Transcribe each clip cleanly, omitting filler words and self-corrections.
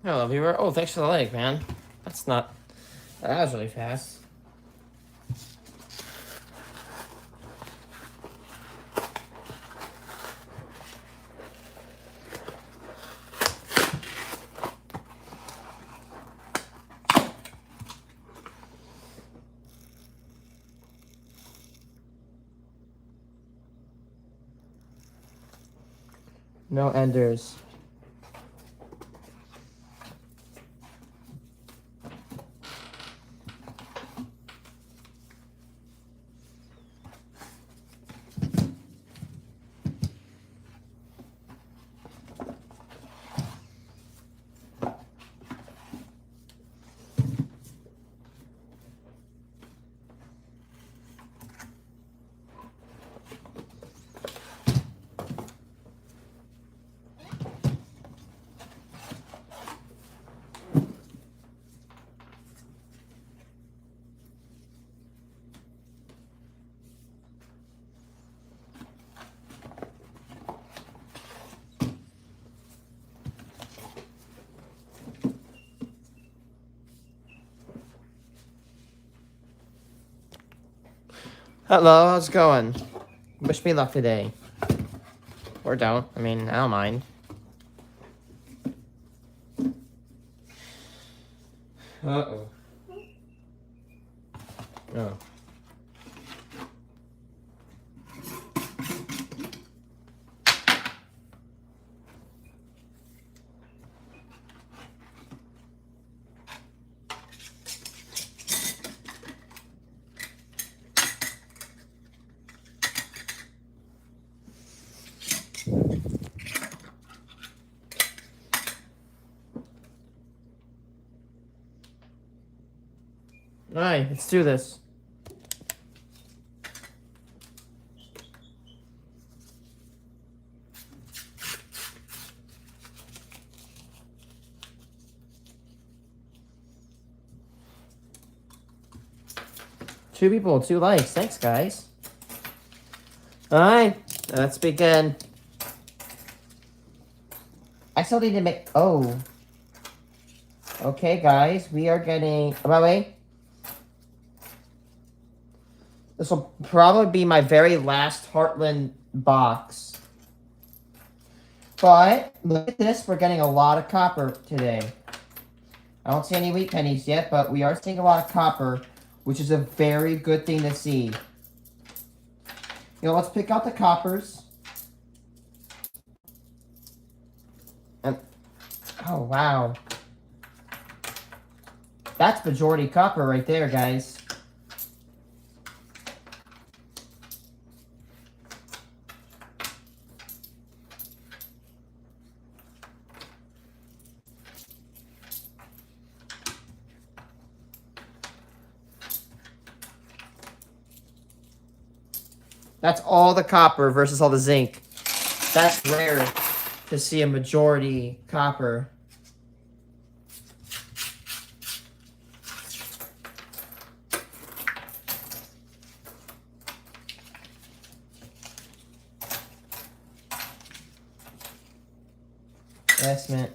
Hello, viewer. Oh, thanks for the like, man. That's not... That was really fast. No enders. Hello, how's it going? Wish me luck today. Or don't. I mean, I don't mind. Uh-oh. Oh. Alright, let's do this. Two people, 2 likes. Thanks, guys. Alright, let's begin. I still need to make... Oh. Okay, guys, we are getting... By the way, this will probably be my very last Heartland box. But, look at this, we're getting a lot of copper today. I don't see any wheat pennies yet, but we are seeing a lot of copper, which is a very good thing to see. You know, let's pick out the coppers. And, oh, wow. That's majority copper right there, guys. That's all the copper versus all the zinc. That's rare to see a majority copper. Investment.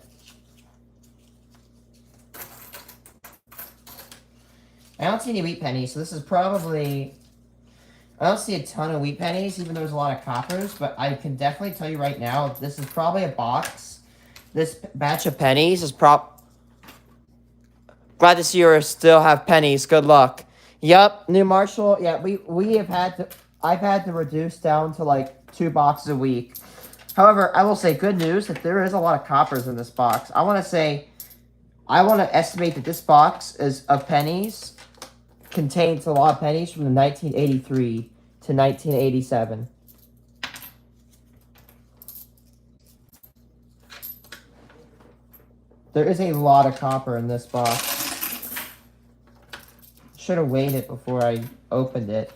I don't see any wheat pennies, so this is probably... I don't see a ton of wheat pennies, even though there's a lot of coppers, but I can definitely tell you right now, this is probably a box. This batch of pennies is Glad to see you still have pennies. Good luck. Yep, New Marshall. Yeah, we have had to... I've had to reduce down to like 2 boxes a week. However, I will say good news that there is a lot of coppers in this box. I want to estimate that this box is of pennies contains a lot of pennies from the 1983 to 1987. There is a lot of copper in this box. Should have waited before I opened it.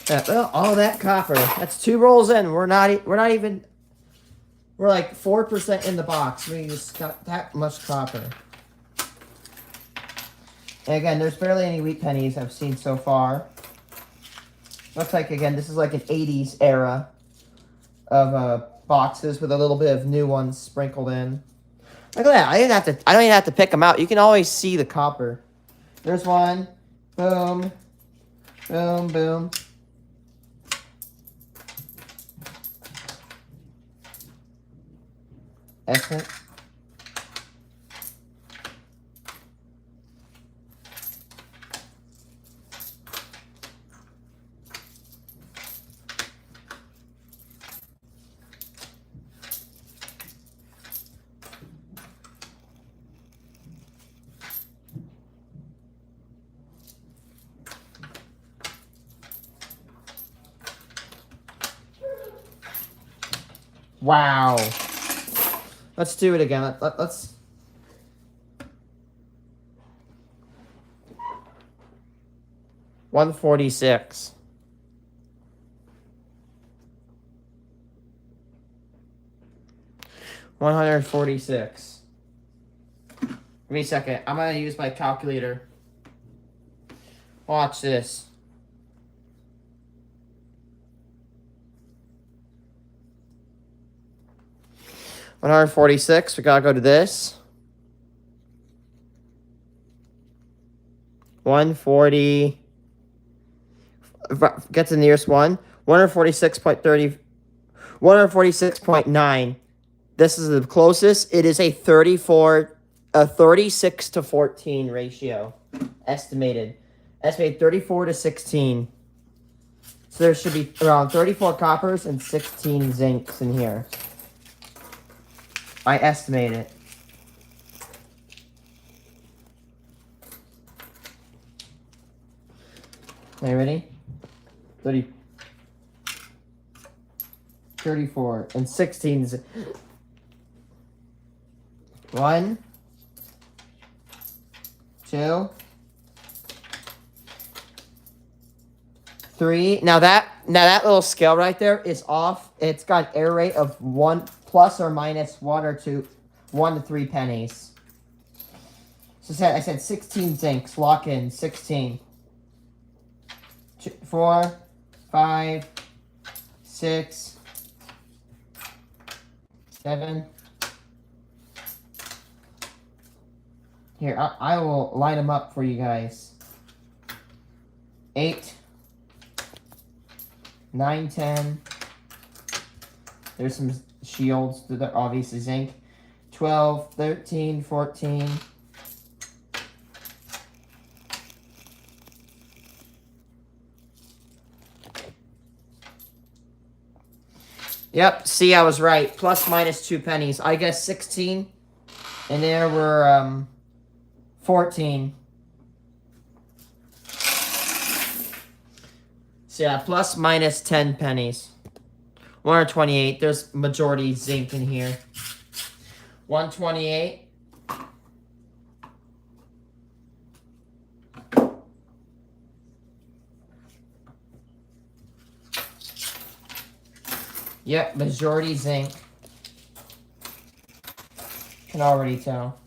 Well, all that copper. That's 2 rolls in. We're not even. We're like 4% in the box. We just got that much copper. And again, there's barely any wheat pennies I've seen so far. Looks like, again, this is like an 80s era of boxes with a little bit of new ones sprinkled in. Look at that. I don't even have to pick them out. You can always see the copper. There's one. Boom. Boom, boom. Excellent. Wow. Let's do it again. Let's. $146. $146. Give me a second. I'm gonna use my calculator. Watch this. $146. We gotta go to this. 140. Get to the nearest one. 146.30. 146.9. This is the closest. It is a 36 to 14 ratio. Estimated 34 to 16. So there should be around 34 coppers and 16 zincs in here. I estimate it. Are you ready? 34 and 16. 1, 2, 3. Now that little scale right there is off. It's got an error rate of 1 plus or minus 1 or 2, 1 to 3 pennies. So I said 16 zincs. Lock in 16. 4, 5, 6, 7. Here, I will line them up for you guys. 8, 9, 10. There's some shields that are obviously zinc. 12, 13, 14. Yep, see, I was right. Plus minus 2 pennies. I guess 16. And there were 14. So yeah, plus minus 10 pennies. 128. There's majority zinc in here. 128. Yep, majority zinc. Can already tell.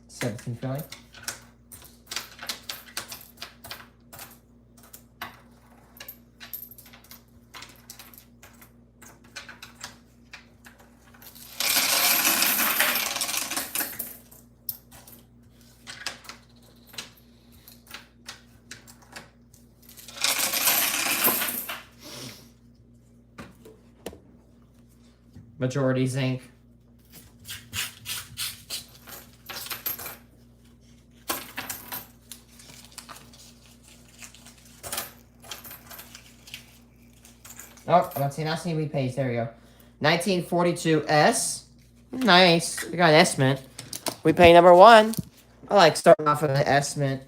$17 filling. Majority zinc. Oh, I'm not seeing repays. There we go. 1942 S. Nice. We got an S mint. We pay number 1. I like starting off with an S mint.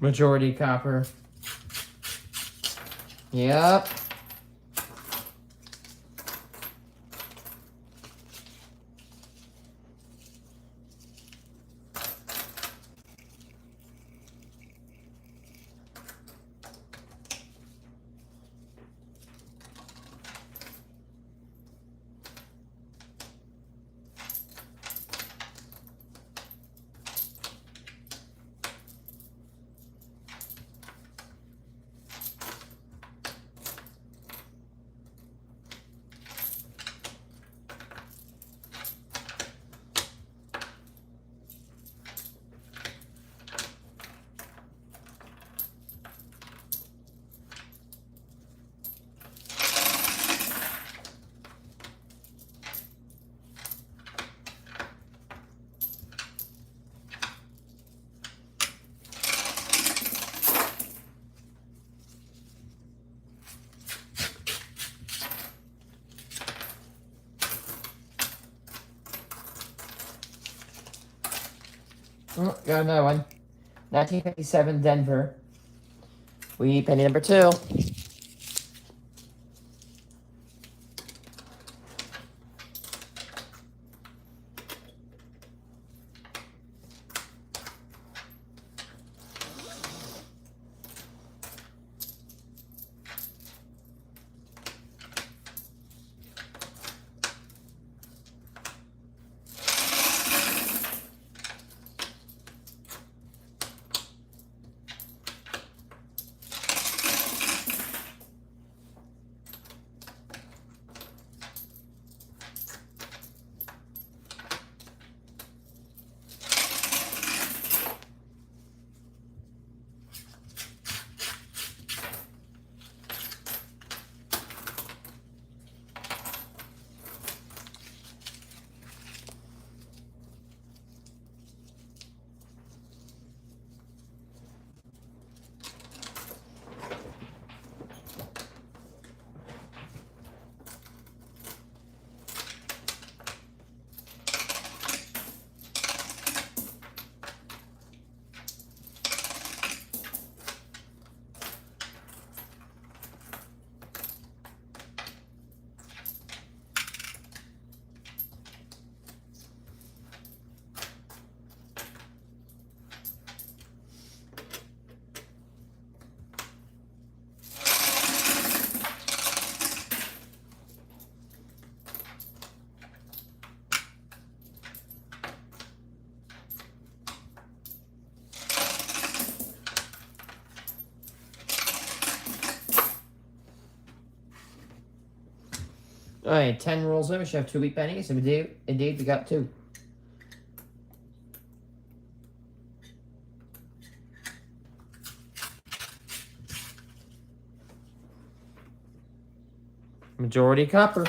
Majority copper. Yep. Oh, got another one. 1957 Denver. We penny number 2. Alright, 10 rolls in. We should have 2 weak pennies. And indeed, we got 2. Majority copper.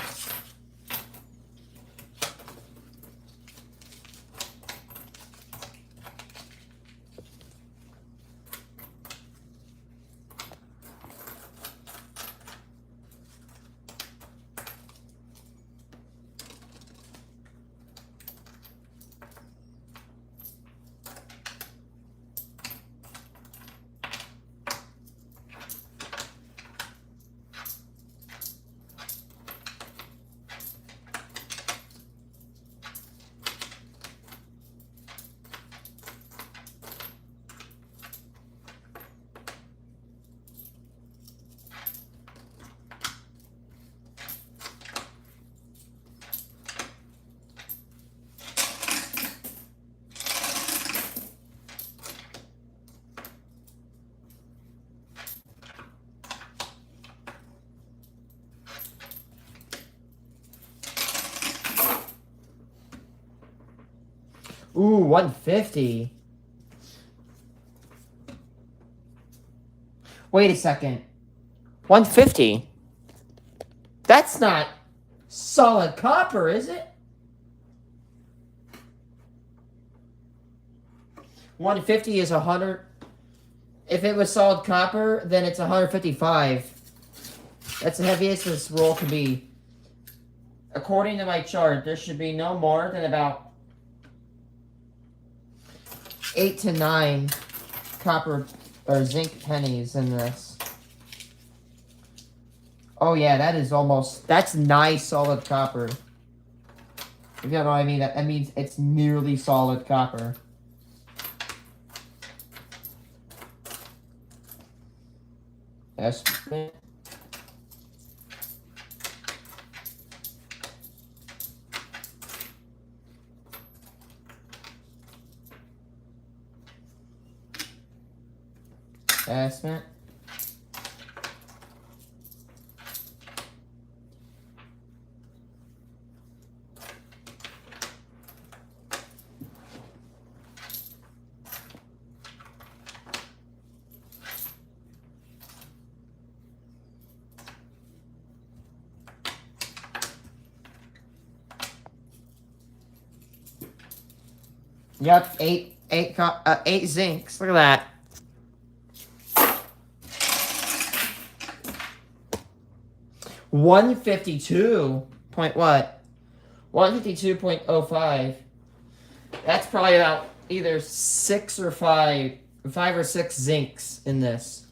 Ooh, 150. Wait a second. 150? That's not solid copper, is it? 150 is 100. If it was solid copper, then it's 155. That's the heaviest this roll can be. According to my chart, there should be no more than about 8 to 9 copper or zinc pennies in this. Oh yeah, that is almost, that's nice solid copper. If you don't know what I mean, that means it's nearly solid copper. Estimate. Estimate. Yep, eight zincs. Look at that. $152 point what? 152.05. That's probably about either 6 or 5 or 6 zincs in this.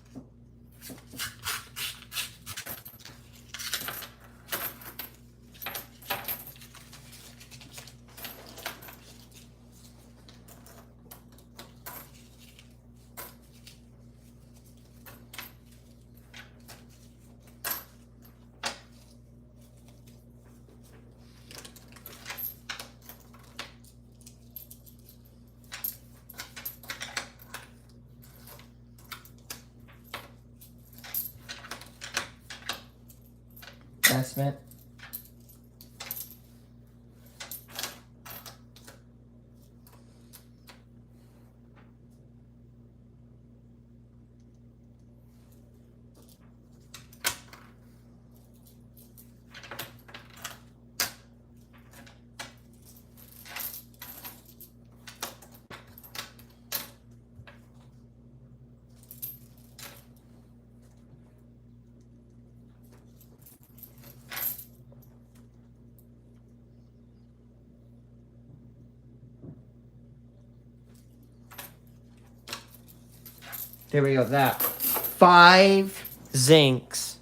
Estimate. There we go. That 5 zincs.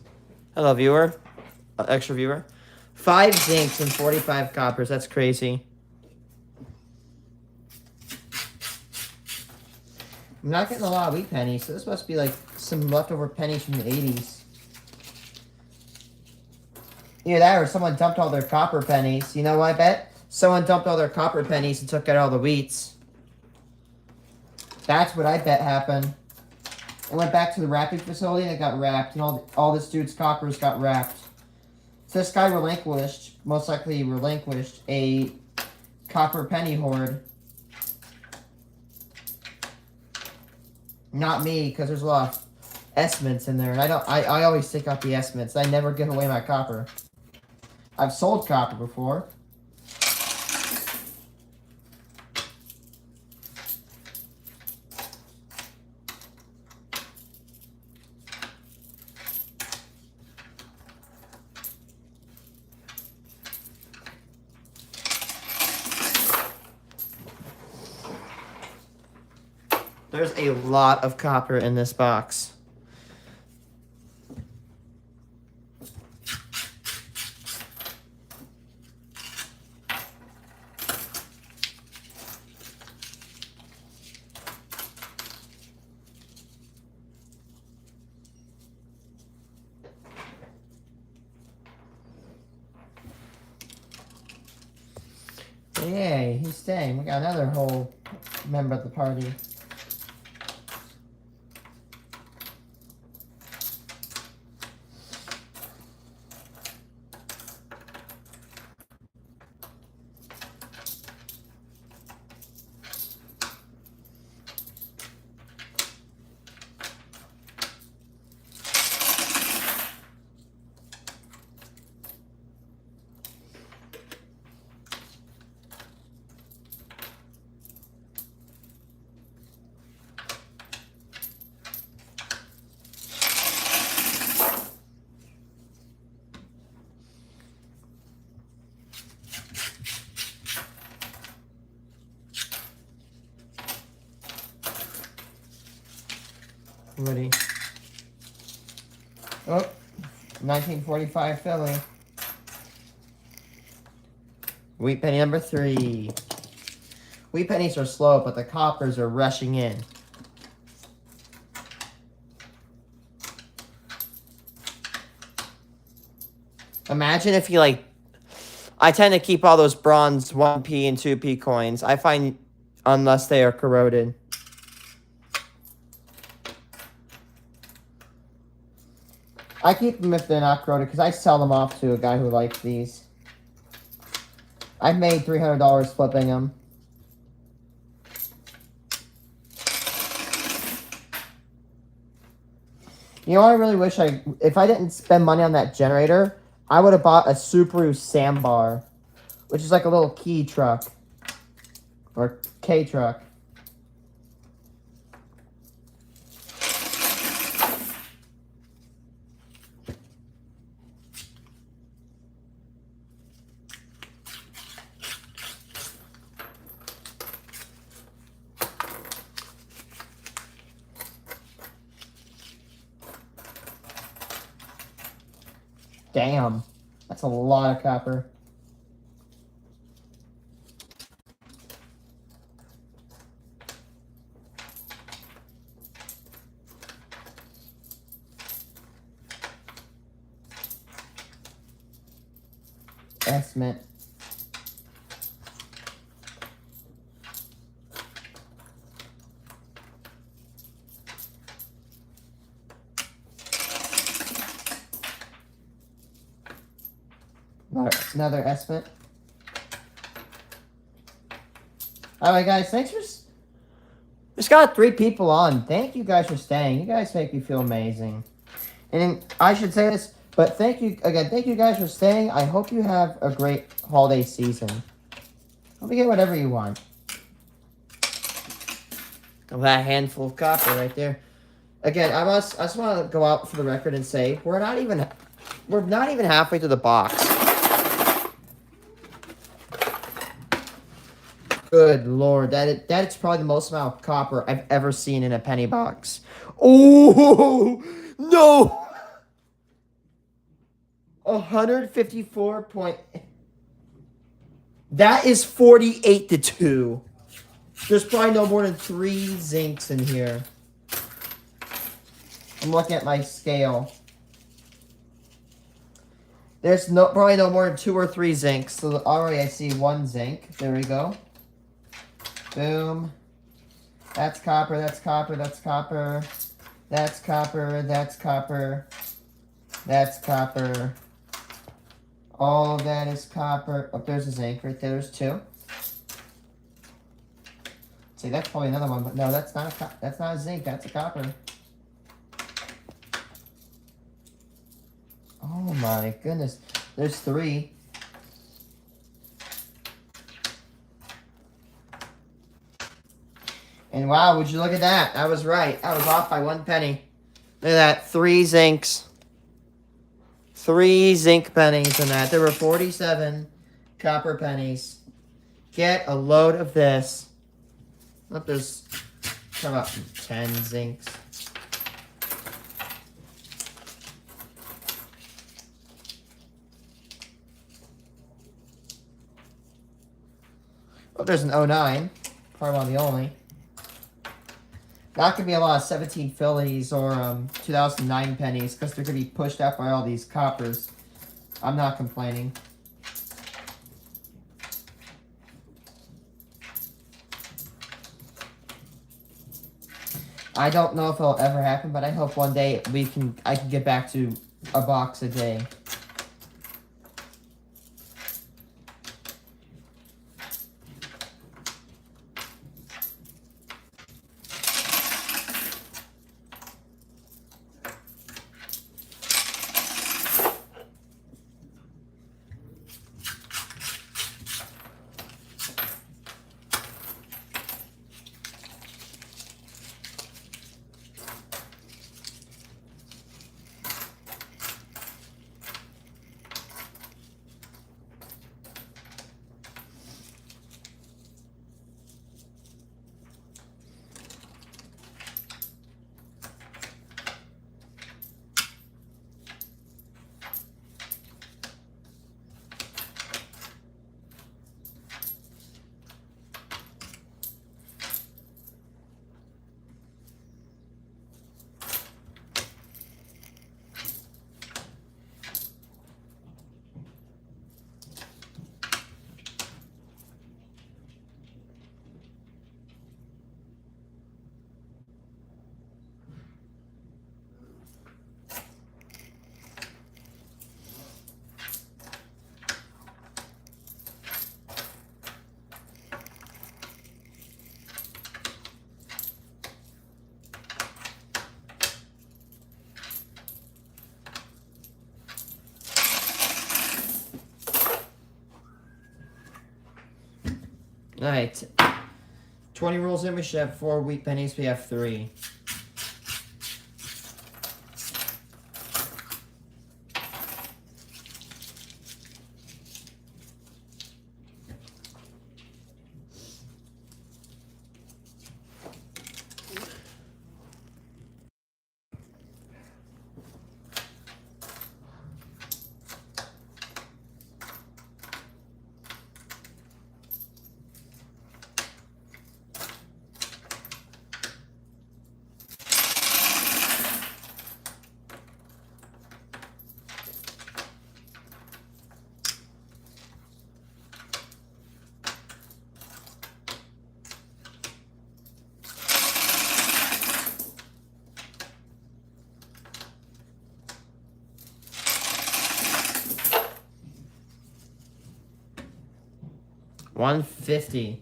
Hello, viewer. Extra viewer. 5 zincs and 45 coppers. That's crazy. I'm not getting a lot of wheat pennies, so this must be like some leftover pennies from the 80s. Either that or someone dumped all their copper pennies. You know what I bet? Someone dumped all their copper pennies and took out all the wheats. That's what I bet happened. I went back to the wrapping facility and it got wrapped, and all this dude's coppers got wrapped. So this guy most likely relinquished a copper penny hoard. Not me, because there's a lot of estimates in there, and I always take out the estimates. I never give away my copper. I've sold copper before. There's a lot of copper in this box. Yay, he's staying. We got another whole member of the party. Woody. Oh, 1945 Philly. Wheat penny number 3. Wheat pennies are slow, but the coppers are rushing in. Imagine if you, like... I tend to keep all those bronze 1p and 2p coins. I find... Unless they are corroded. I keep them if they're not corroded, because I sell them off to a guy who likes these. I've made $300 flipping them. You know, I really wish if I didn't spend money on that generator, I would have bought a Subaru Sambar, which is like a little key truck. Or K truck. Damn, that's a lot of copper. Estimate. Another estimate. Alright guys, thanks for... Just got 3 people on. Thank you guys for staying. You guys make me feel amazing. And I should say this, but thank you guys for staying. I hope you have a great holiday season. Hope you get whatever you want. Oh, that handful of copper right there. Again, I just want to go out for the record and say we're not even halfway to the box. Good lord, that is probably the most amount of copper I've ever seen in a penny box. Oh no! 154 point. That is 48-2. There's probably no more than 3 zincs in here. I'm looking at my scale. There's probably no more than 2 or 3 zincs. So already I see 1 zinc. There we go. Boom. That's copper, that's copper, that's copper. That's copper, that's copper. That's copper. All of that is copper. Oh, there's a zinc right there. There's 2. See, that's probably another one, but no, that's not a zinc. That's a copper. Oh my goodness. There's 3. And wow, would you look at that? I was right. I was off by 1 penny. Look at that. 3 zincs. 3 zinc pennies in that. There were 47 copper pennies. Get a load of this. Look, there's about 10 zincs. Oh, there's an 09. Probably one of the only. Not going to be a lot of 17 Phillies or 2009 pennies because they're going to be pushed out by all these coppers. I'm not complaining. I don't know if it'll ever happen, but I hope one day I can get back to a box a day. Alright. 20 rolls in, we should have 4 wheat pennies, we have 3. $150.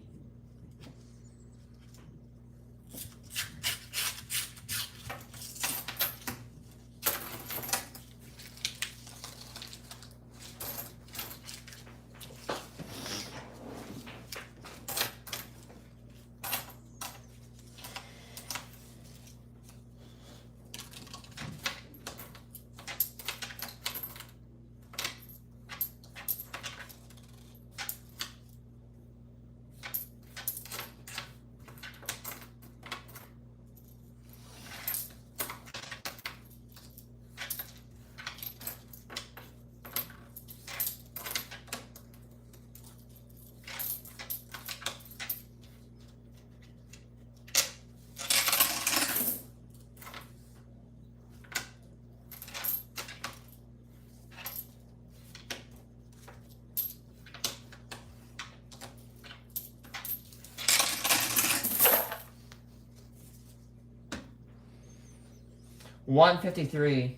$153.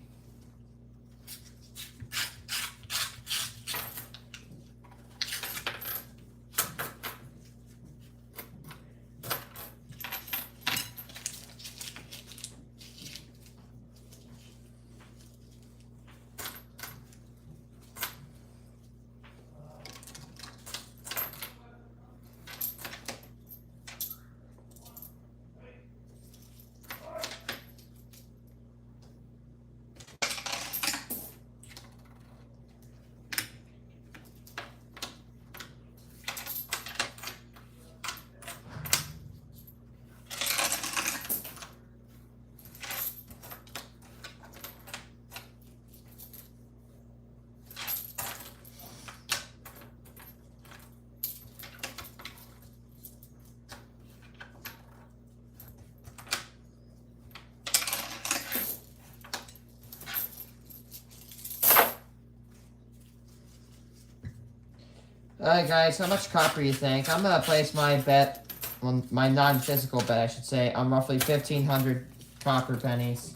Alright guys, how much copper you think? I'm gonna place my bet, well, my non-physical bet I should say, on roughly 1,500 copper pennies.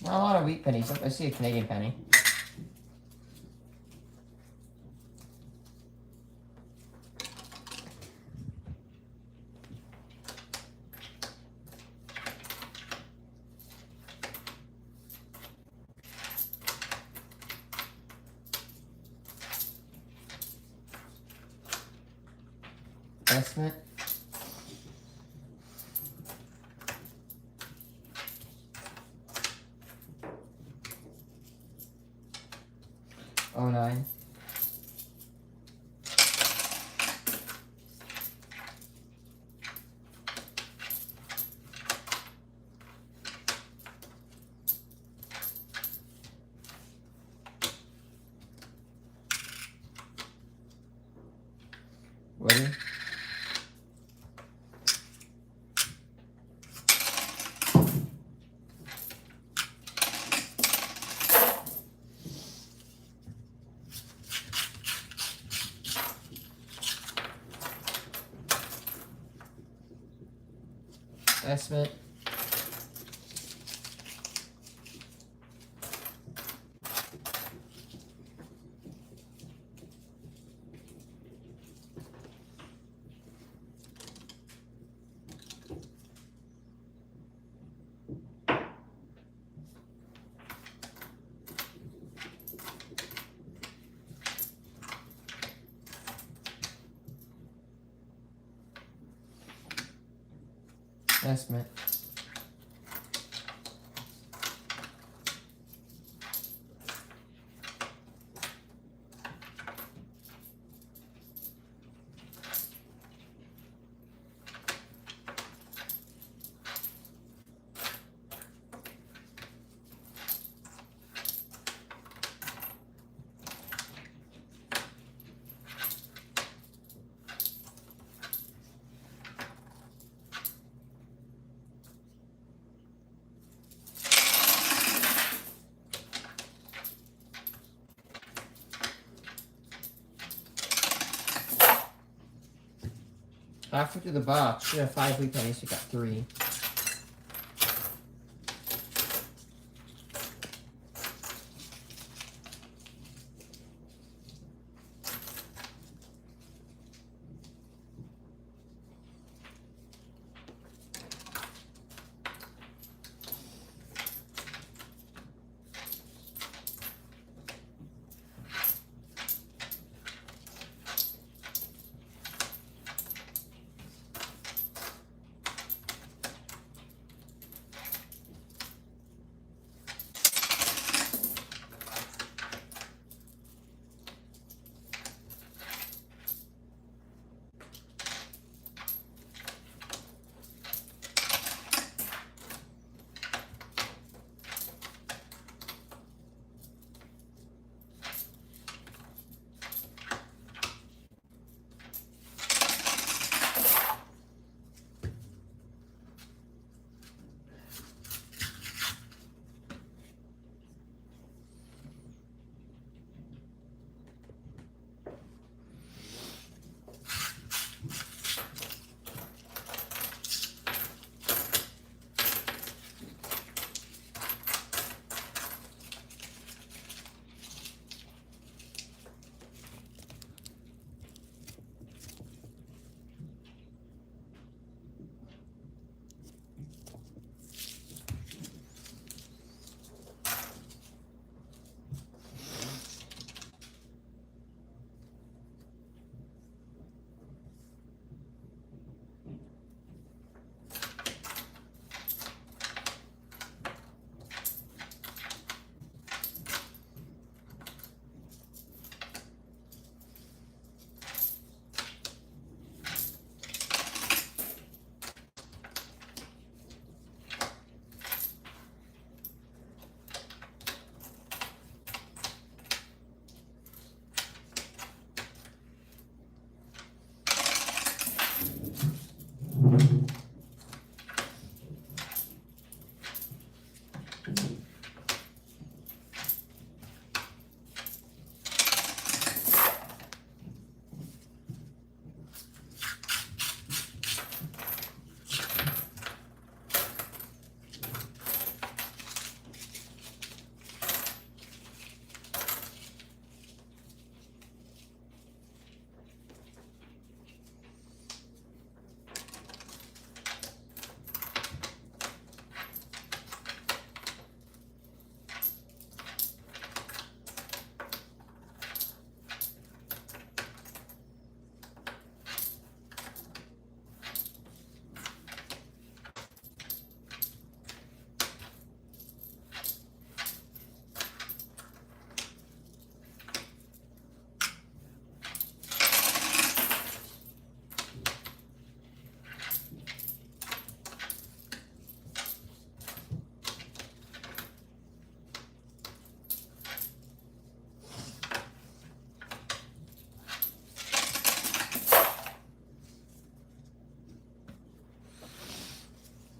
Well, a lot of wheat pennies. I see a Canadian penny. Estimate. Oh, 09. Ready? Estimate. Estimate. Halfway through the box, should have 5 wheat pennies, we got 3.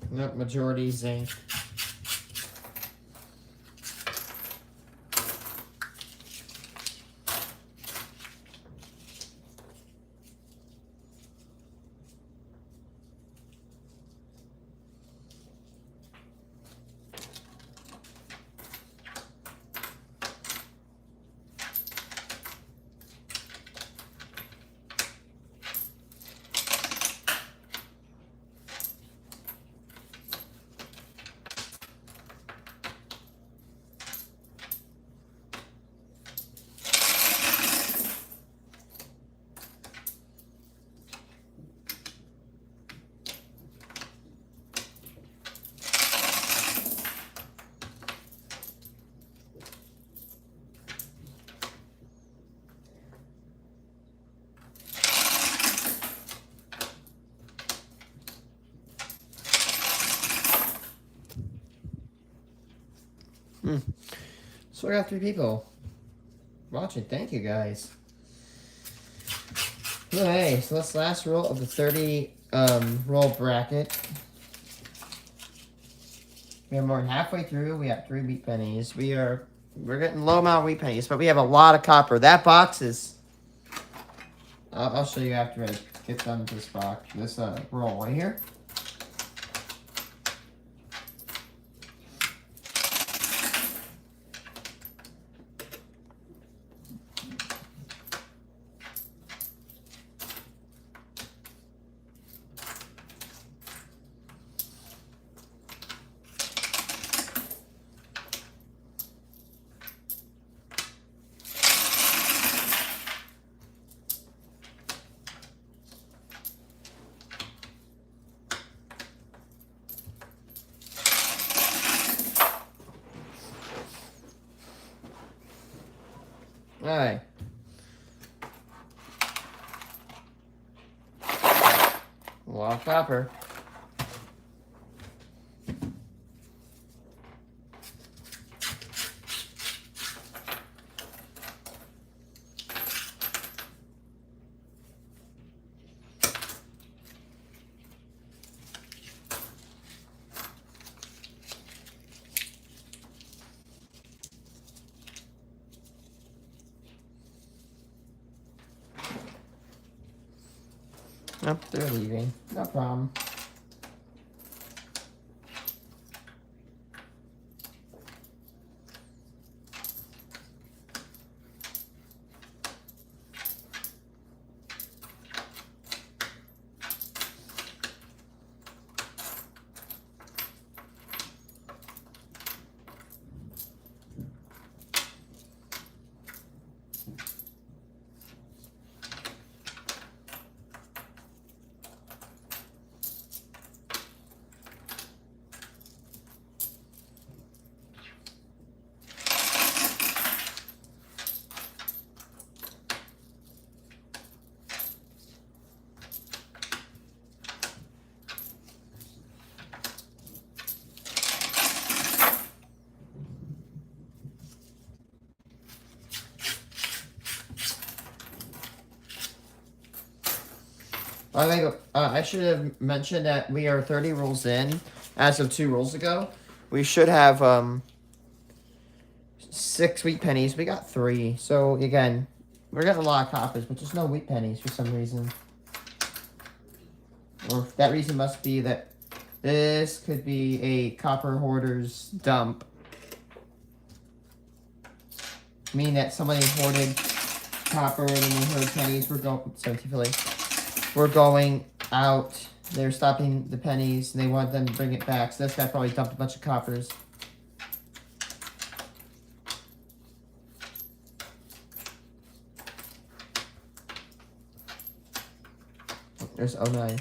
Nope, majority zinc. So I got 3 people watching. Thank you guys. Okay, so that's the last roll of the 30 roll bracket. We are more than halfway through. We have 3 wheat pennies. We're getting low amount of wheat pennies, but we have a lot of copper. That box is. I'll show you after I get done with this box. This roll right here. Alright. A lot of copper. Nope, they're leaving. No problem. I think I should have mentioned that we are 30 rolls in as of 2 rolls ago. We should have 6 wheat pennies. We got 3. So again, we're getting a lot of coppers, but just no wheat pennies for some reason. Or that reason must be that this could be a copper hoarder's dump. Meaning that somebody hoarded copper and then they heard pennies were going. We're going out. They're stopping the pennies and they want them to bring it back. So this guy probably dumped a bunch of coppers. There's 09.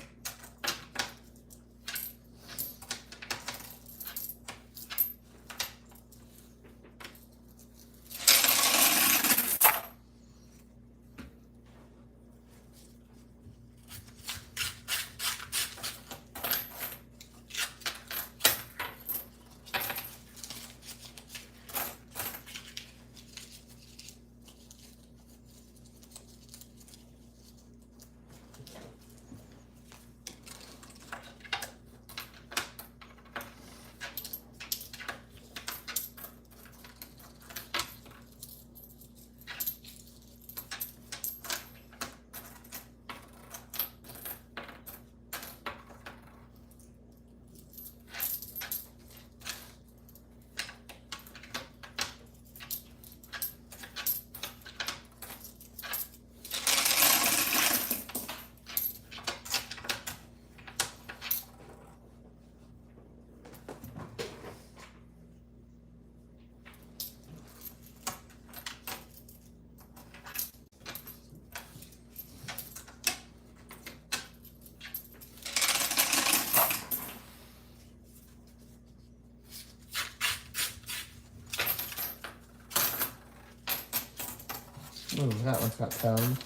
Ooh, that one's got toned.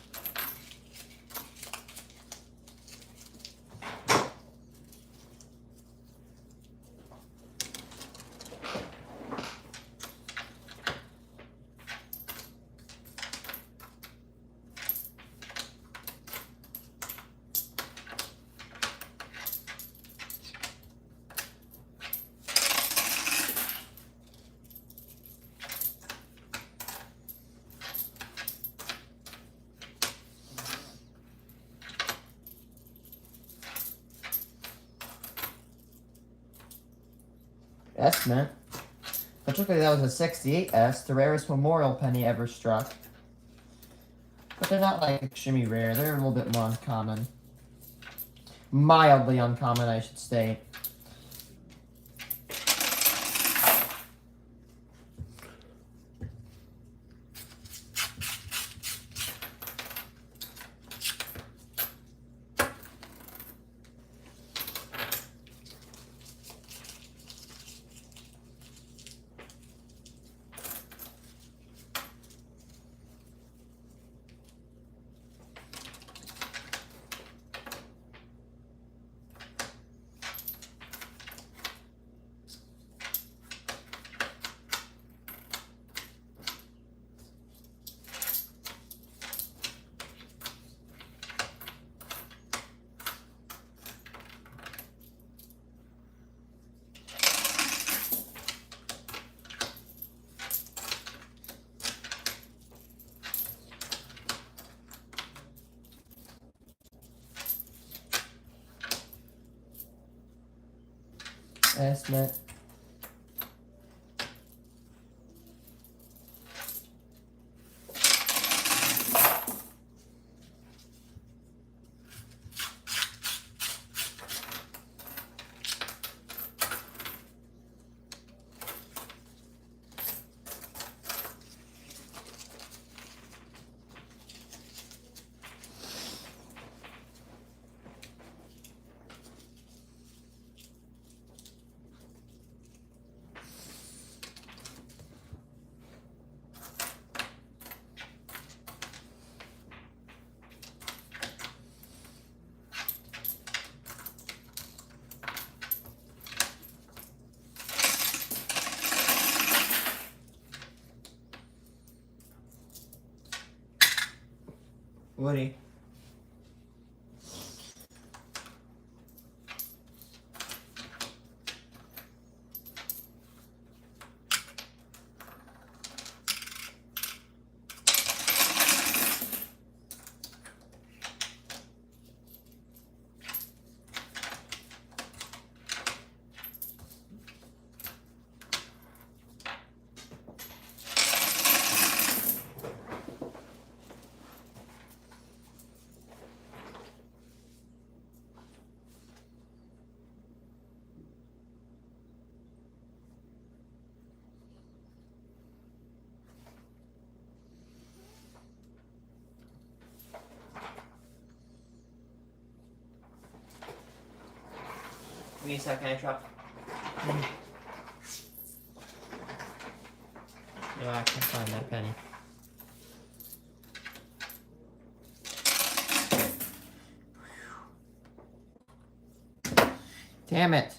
Esmint. Particularly that was a 68S, the rarest memorial penny ever struck. But they're not like extremely rare, they're a little bit more uncommon. Mildly uncommon, I should state. Esmint. Woody. Give me a second, I drop. No, I can't find that penny. Damn it.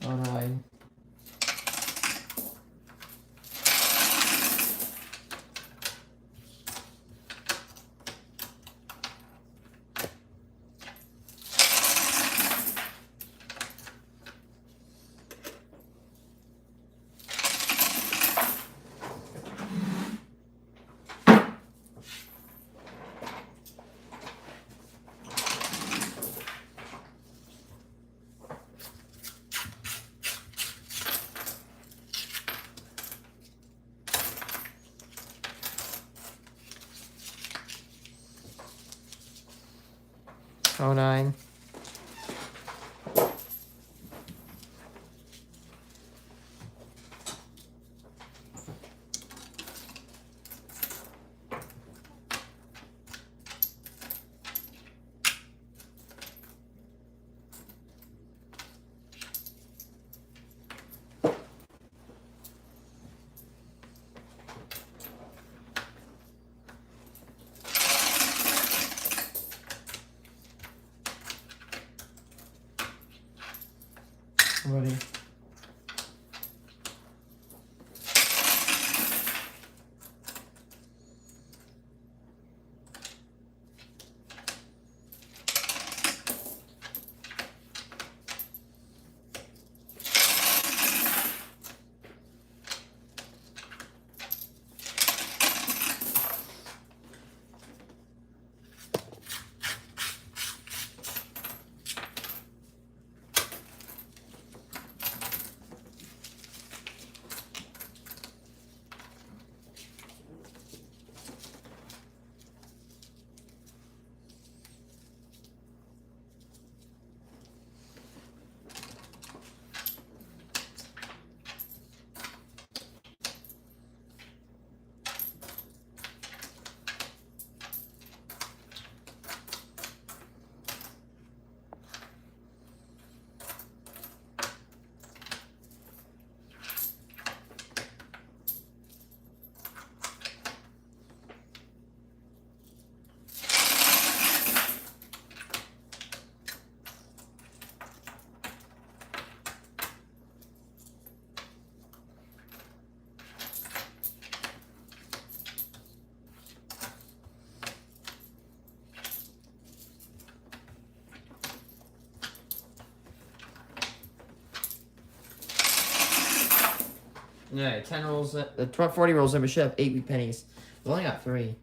Oh, 09. Oh, 09. Ready. Yeah, 10 rolls. The 40 rolls in, we should have 8 wheat pennies. We only got 3.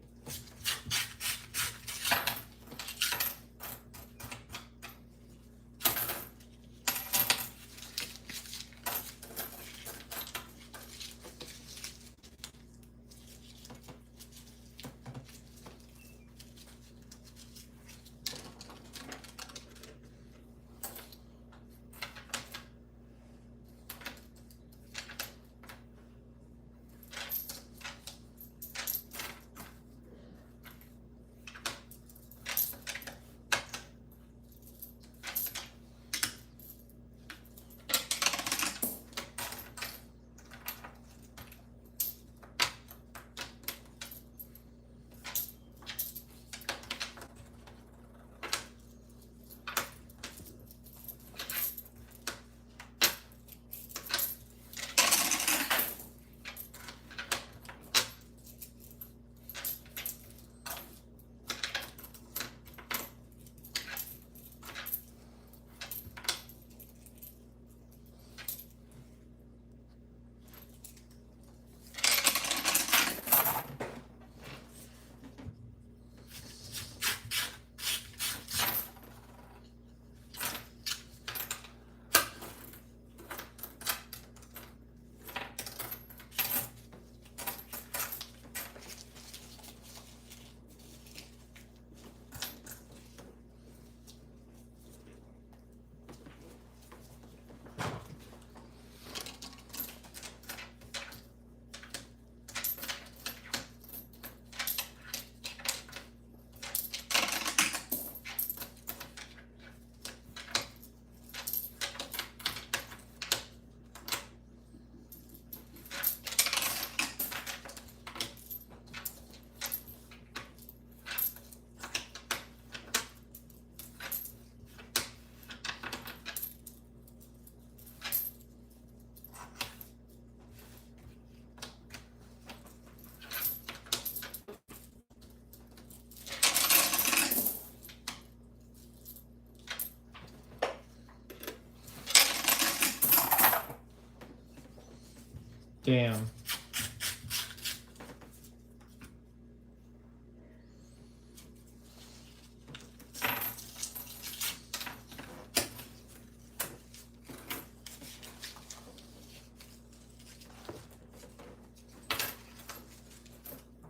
Damn.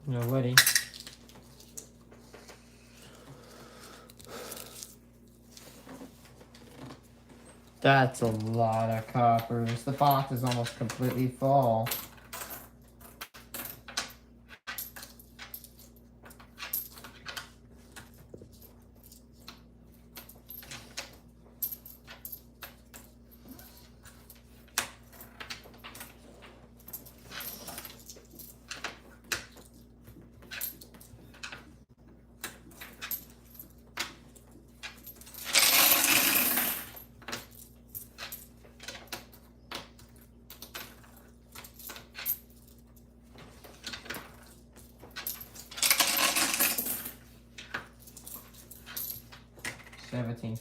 Nobody. That's a lot of coppers. The box is almost completely full.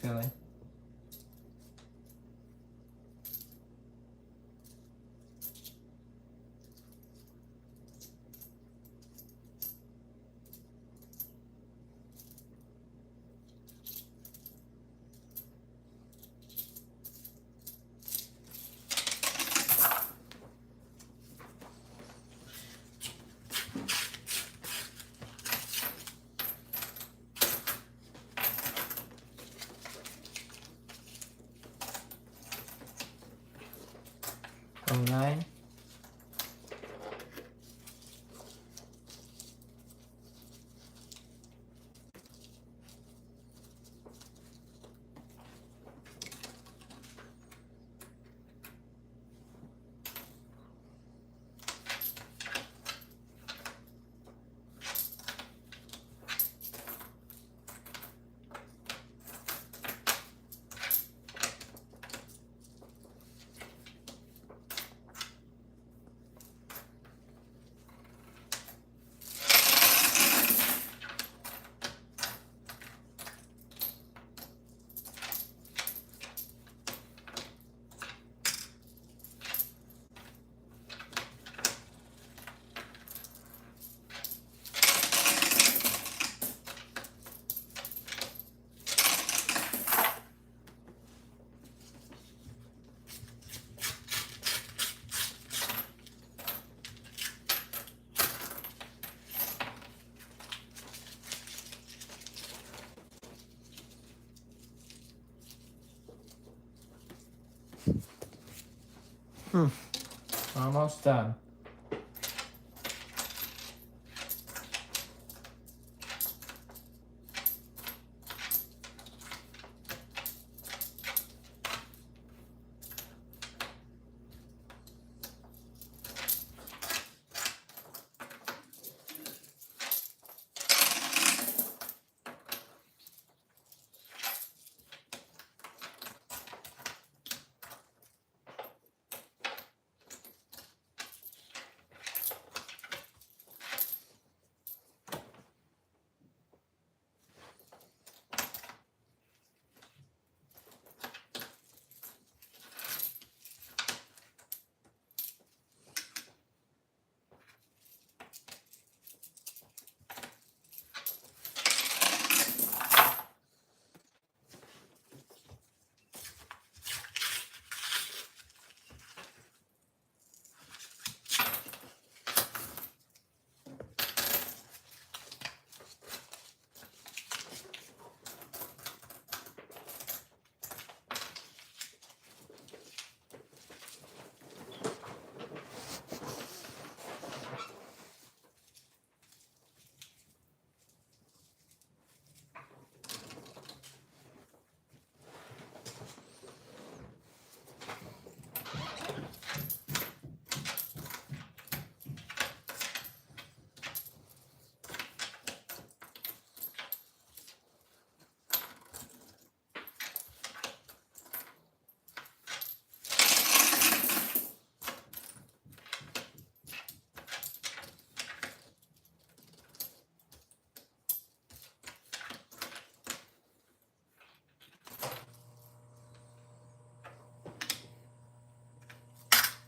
Philly. Oh, 09. Almost done.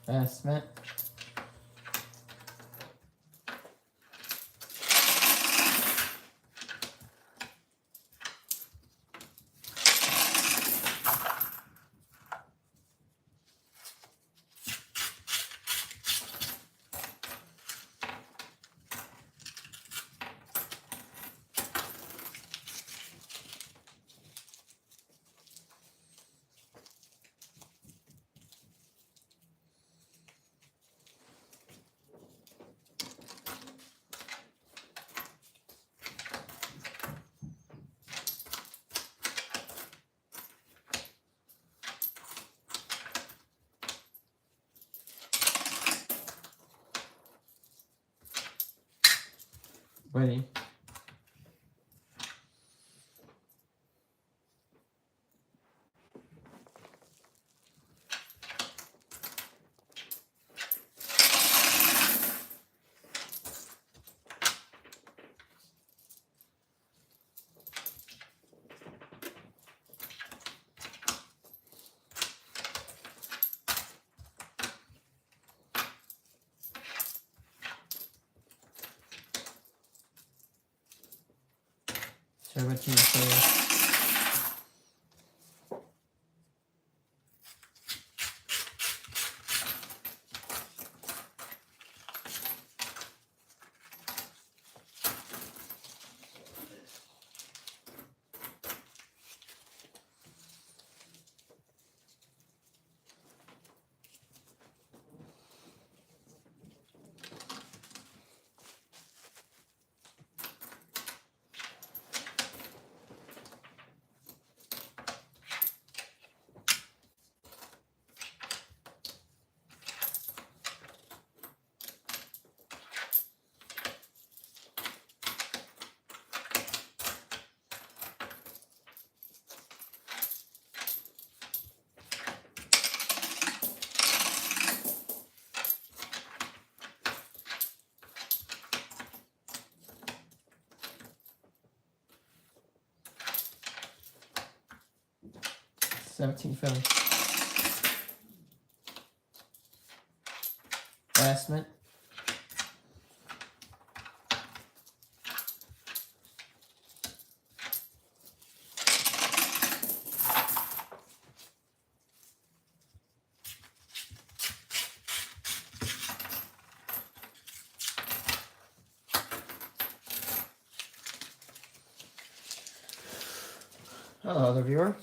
Estimate. Waiting. So what you say? $17 film. Last minute. Hello, other viewer.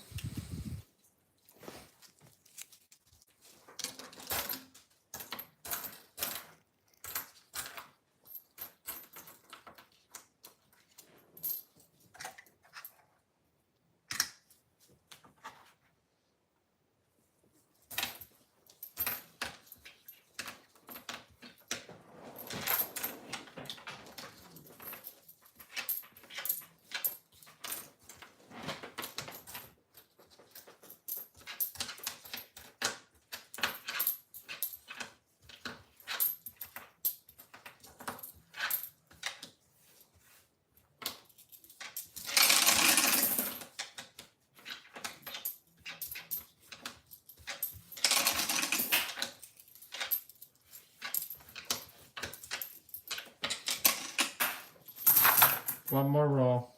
One more roll.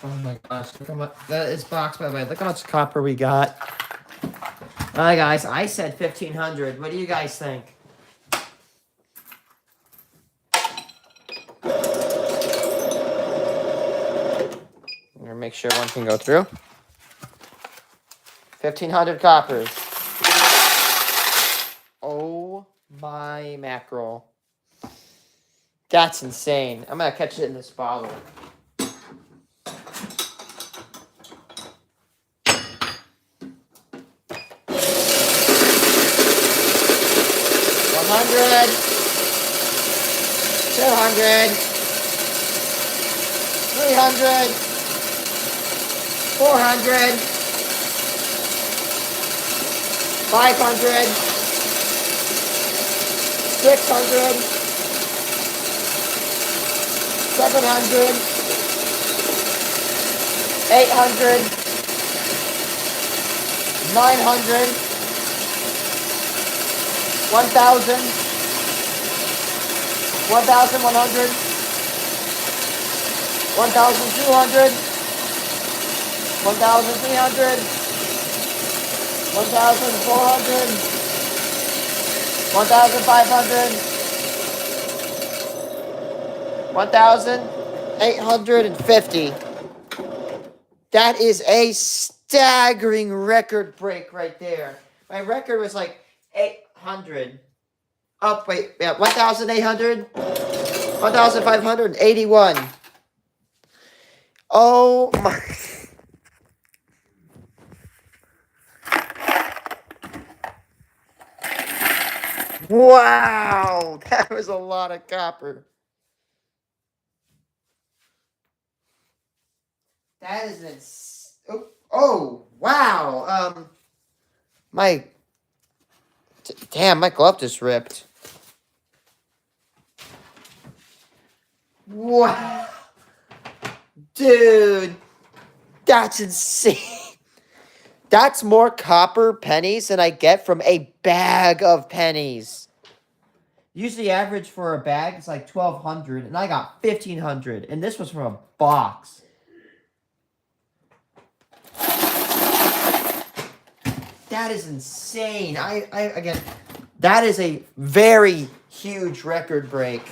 Oh my gosh, look how much that is boxed, by the way. Look how much copper we got. Alright guys, I said 1,500. What do you guys think? I'm gonna make sure one can go through. 1,500 coppers. Oh my mackerel. That's insane. I'm gonna catch it in this bottle. $100, $200, $300, $400, 500, 600, 700, 800, 900, 1,000, 1,100, 1,200, 1,300, 1,400, 1,500, 1,850. That is a staggering record break right there. My record was like 800. Oh, wait, yeah, 1,800, 1,581. Oh my. Wow, that was a lot of copper. That is oh wow. My damn, my glove just ripped. Wow, dude, that's insane. That's more copper pennies than I get from a bag of pennies. Usually, average for a bag is like 1,200, and I got 1,500, and this was from a box. That is insane. Again, that is a very huge record break.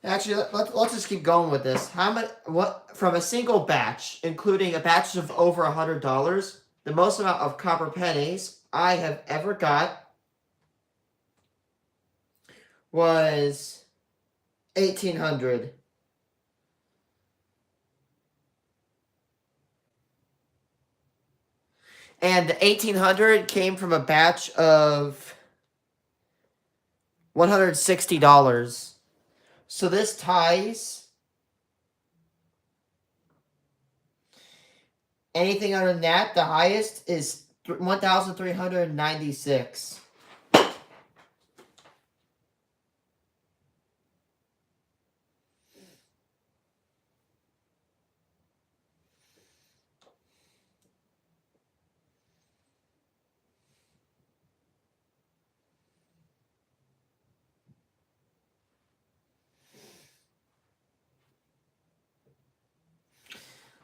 Actually, let's just keep going with this. How much? What from a single batch, including a batch of over $100, the most amount of copper pennies I have ever got was 1,800. And the 1,800 came from a batch of $160. So this ties anything other than that. The highest is 1,396.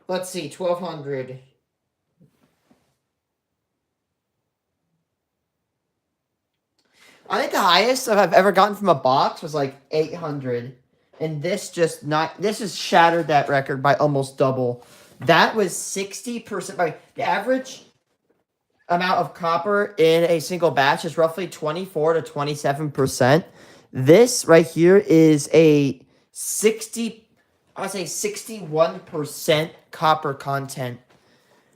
Let's see, 1,200. I think the highest I've ever gotten from a box was like 800. And this has shattered that record by almost double. That was 60%. The average amount of copper in a single batch is roughly 24 to 27%. This right here is a 61% copper content.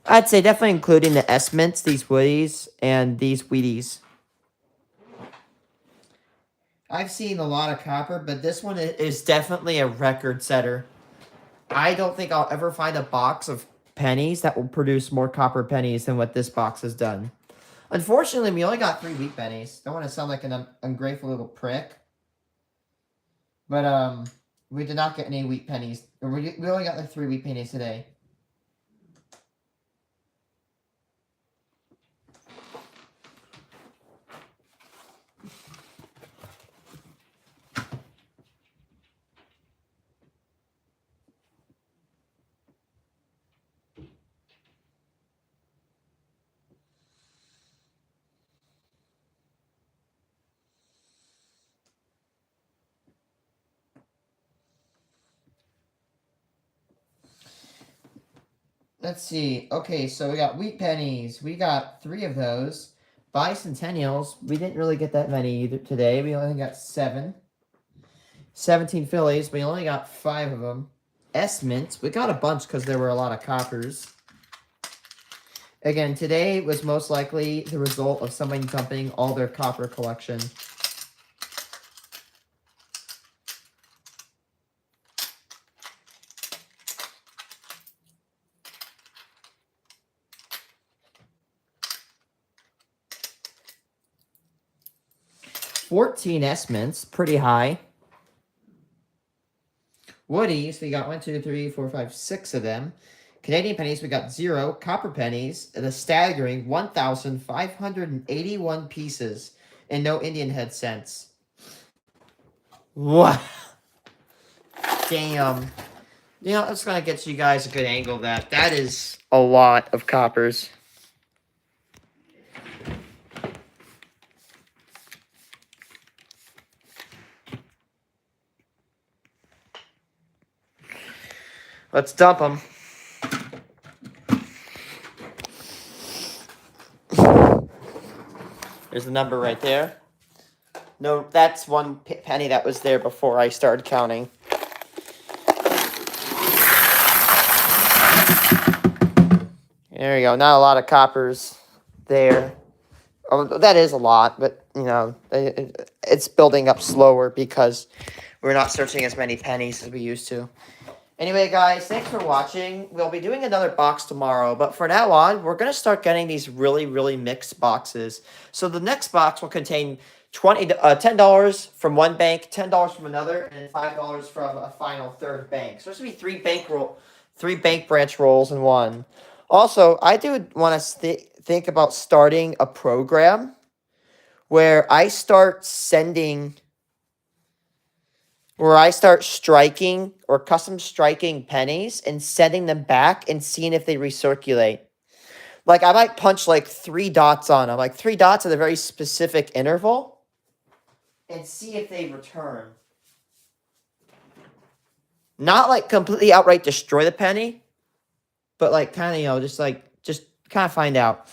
I'd say definitely including the S mints, these Woodies, and these Wheaties. I've seen a lot of copper, but this one is definitely a record setter. I don't think I'll ever find a box of pennies that will produce more copper pennies than what this box has done. Unfortunately, we only got 3 wheat pennies. Don't want to sound like an ungrateful little prick. But, we did not get any wheat pennies. We only got like 3 wheat pennies today. Let's see. Okay, so we got wheat pennies. We got 3 of those. Bicentennials. We didn't really get that many either today. We only got 7. 17 Phillies. We only got 5 of them. S mints. We got a bunch because there were a lot of coppers. Again, today was most likely the result of somebody dumping all their copper collection. 14 S mints, pretty high. Woodies, we got 1, 2, 3, 4, 5, 6 of them. Canadian pennies, we got 0. Copper pennies, the staggering 1,581 pieces, and no Indian head cents. What? Damn. You know, it's going to get you guys a good angle of that. That is a lot of coppers. Let's dump them. There's the number right there. No, that's one penny that was there before I started counting. There you go. Not a lot of coppers there. Oh, that is a lot, but, you know, it's building up slower because we're not searching as many pennies as we used to. Anyway, guys, thanks for watching. We'll be doing another box tomorrow, but for now on, we're going to start getting these really, really mixed boxes. So the next box will contain $10 from one bank, $10 from another, and $5 from a final third bank. So there's going to be three bank branch rolls in one. Also, I do want to think about starting a program where I start striking or custom striking pennies and sending them back and seeing if they recirculate. Like, I might punch like 3 dots on them, like 3 dots at a very specific interval, and see if they return. Not like completely outright destroy the penny, but like kind of, you know, just kind of find out.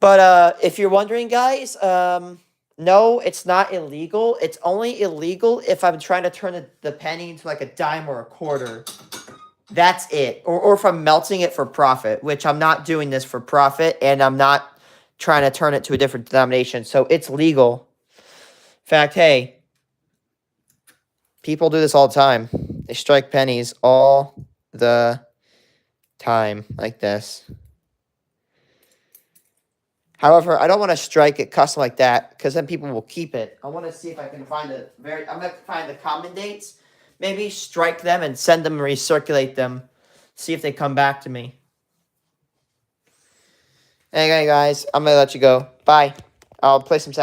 But if you're wondering, guys, no, it's not illegal. It's only illegal if I'm trying to turn the penny into like a dime or a quarter. That's it. Or if I'm melting it for profit, which I'm not doing this for profit, and I'm not trying to turn it to a different denomination. So it's legal. In fact, hey, people do this all the time. They strike pennies all the time like this. However, I don't want to strike it custom like that because then people will keep it. I want to see if I can find I'm going to find the common dates. Maybe strike them and send them, recirculate them. See if they come back to me. Anyway, guys, I'm going to let you go. Bye. I'll play some